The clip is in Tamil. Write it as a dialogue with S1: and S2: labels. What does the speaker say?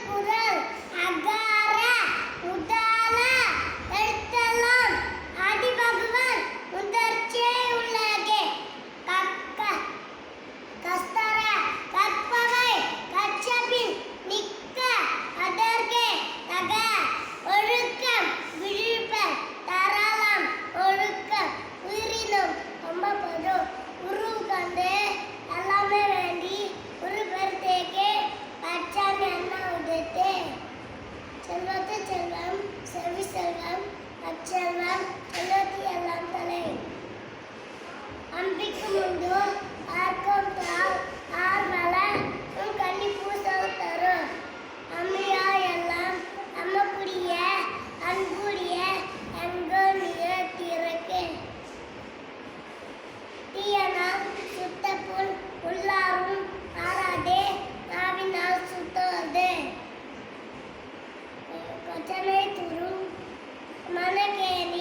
S1: குரல் அகார உதால எழுத்தெல்லாம் ஆதி பகவான் முதற்சே உலகே கக்க கஸ்தர கற்பவை கச்சபின் நிக்க அதர்கே தக ஒழுக்கம் விழிப்பர் தரலாம் ஒழுக்கம் உயிரினும் ரொம்ப படும் உருவு கண்டு எல்லாமே வேண்டி ஒரு பெருத்தேக்கே பச்சாமி அண்ணா உதத்தே செல்வத்து செல்வம் செல்வி செல்வம் அச்செல்வம் செல்வத்தி எல்லாம் தலை அம்பிக்கு முந்து ஆர்க்கம் தாள் ஆர்வல உன் கண்ணி பூசல் தரும் அம்மையா எல்லாம் அம்மக்குடிய அன்புடைய எங்கோ நிகழ்த்திறக்கே தீயனால் சுத்த புல் உள்ளாரும் ஆறாதே நாவினால் சுத்தது கொச்சனை துரும் மனக்கேணி